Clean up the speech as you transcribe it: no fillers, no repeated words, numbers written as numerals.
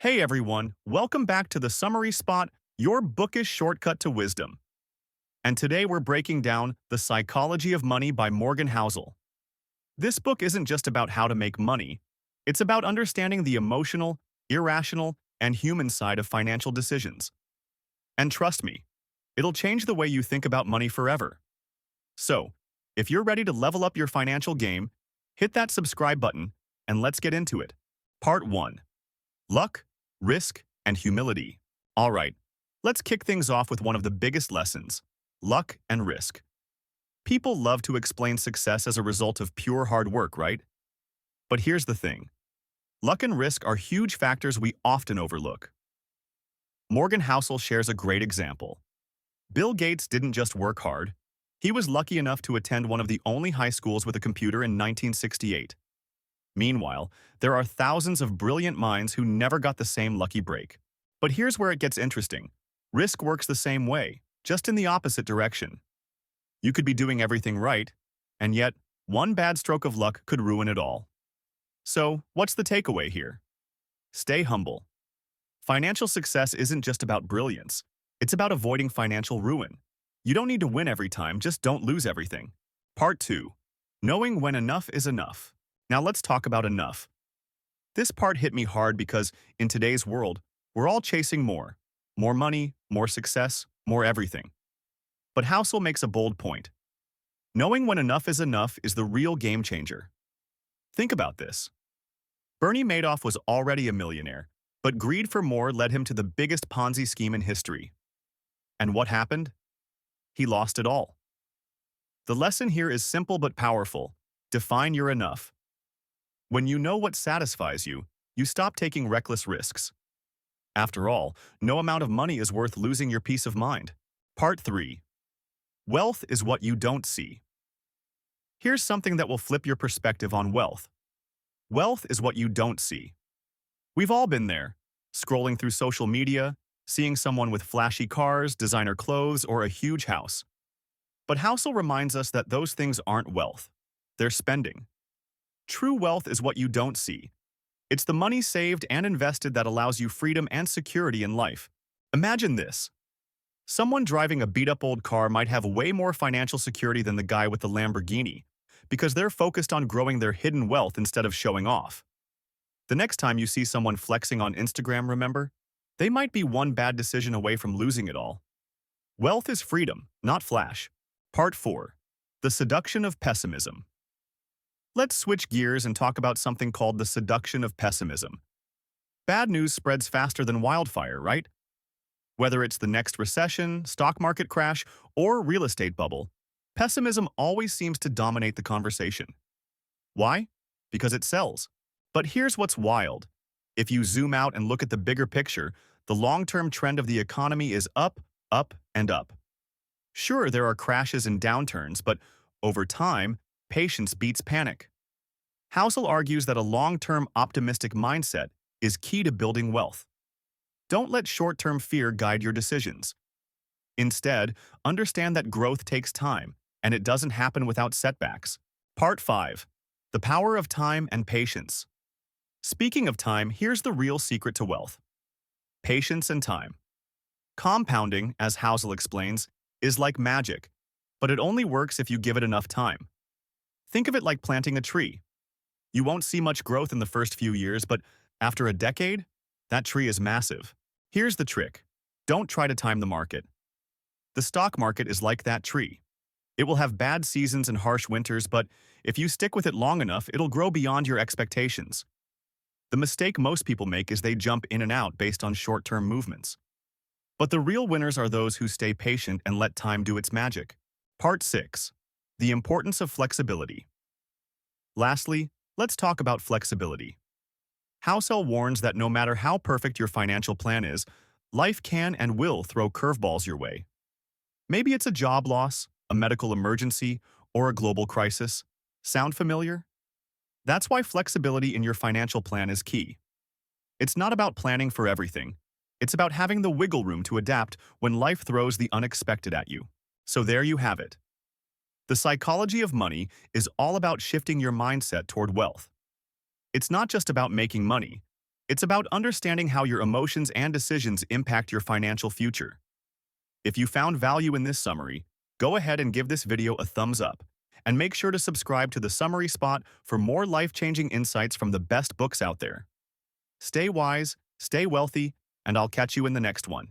Hey everyone, welcome back to the Summary Spot, your bookish shortcut to wisdom. And today we're breaking down The Psychology of Money by Morgan Housel. This book isn't just about how to make money, it's about understanding the emotional, irrational, and human side of financial decisions. And trust me, it'll change the way you think about money forever. So, if you're ready to level up your financial game, hit that subscribe button and let's get into it. Part 1. Luck, Risk, and Humility. All right, let's kick things off with one of the biggest lessons: luck and risk. People love to explain success as a result of pure hard work, right? But here's the thing. Luck and risk are huge factors we often overlook. Morgan Housel shares a great example. Bill Gates didn't just work hard. He was lucky enough to attend one of the only high schools with a computer in 1968. Meanwhile, there are thousands of brilliant minds who never got the same lucky break. But here's where it gets interesting. Risk works the same way, just in the opposite direction. You could be doing everything right, and yet, one bad stroke of luck could ruin it all. So, what's the takeaway here? Stay humble. Financial success isn't just about brilliance. It's about avoiding financial ruin. You don't need to win every time, just don't lose everything. Part 2. Knowing when enough is enough. Now let's talk about enough. This part hit me hard because, in today's world, we're all chasing more. More money, more success, more everything. But Housel makes a bold point. Knowing when enough is the real game changer. Think about this. Bernie Madoff was already a millionaire, but greed for more led him to the biggest Ponzi scheme in history. And what happened? He lost it all. The lesson here is simple but powerful. Define your enough. When you know what satisfies you, you stop taking reckless risks. After all, no amount of money is worth losing your peace of mind. Part 3. Wealth is what you don't see. Here's something that will flip your perspective on wealth. Wealth is what you don't see. We've all been there, scrolling through social media, seeing someone with flashy cars, designer clothes, or a huge house. But Housel reminds us that those things aren't wealth. They're spending. True wealth is what you don't see. It's the money saved and invested that allows you freedom and security in life. Imagine this. Someone driving a beat-up old car might have way more financial security than the guy with the Lamborghini, because they're focused on growing their hidden wealth instead of showing off. The next time you see someone flexing on Instagram, remember? They might be one bad decision away from losing it all. Wealth is freedom, not flash. Part 4. The Seduction of Pessimism. Let's switch gears and talk about something called the seduction of pessimism. Bad news spreads faster than wildfire, right? Whether it's the next recession, stock market crash, or real estate bubble, pessimism always seems to dominate the conversation. Why? Because it sells. But here's what's wild. If you zoom out and look at the bigger picture, the long-term trend of the economy is up, up, and up. Sure, there are crashes and downturns, but over time, patience beats panic. Housel argues that a long-term optimistic mindset is key to building wealth. Don't let short-term fear guide your decisions. Instead, understand that growth takes time, and it doesn't happen without setbacks. Part 5. The Power of Time and Patience. Speaking of time, here's the real secret to wealth. Patience and time. Compounding, as Housel explains, is like magic, but it only works if you give it enough time. Think of it like planting a tree. You won't see much growth in the first few years, but after a decade, that tree is massive. Here's the trick. Don't try to time the market. The stock market is like that tree. It will have bad seasons and harsh winters, but if you stick with it long enough, it'll grow beyond your expectations. The mistake most people make is they jump in and out based on short-term movements. But the real winners are those who stay patient and let time do its magic. Part 6. The Importance of Flexibility. Lastly, let's talk about flexibility. Housel warns that no matter how perfect your financial plan is, life can and will throw curveballs your way. Maybe it's a job loss, a medical emergency, or a global crisis. Sound familiar? That's why flexibility in your financial plan is key. It's not about planning for everything. It's about having the wiggle room to adapt when life throws the unexpected at you. So there you have it. The psychology of money is all about shifting your mindset toward wealth. It's not just about making money. It's about understanding how your emotions and decisions impact your financial future. If you found value in this summary, go ahead and give this video a thumbs up, and make sure to subscribe to the Summary Spot for more life-changing insights from the best books out there. Stay wise, stay wealthy, and I'll catch you in the next one.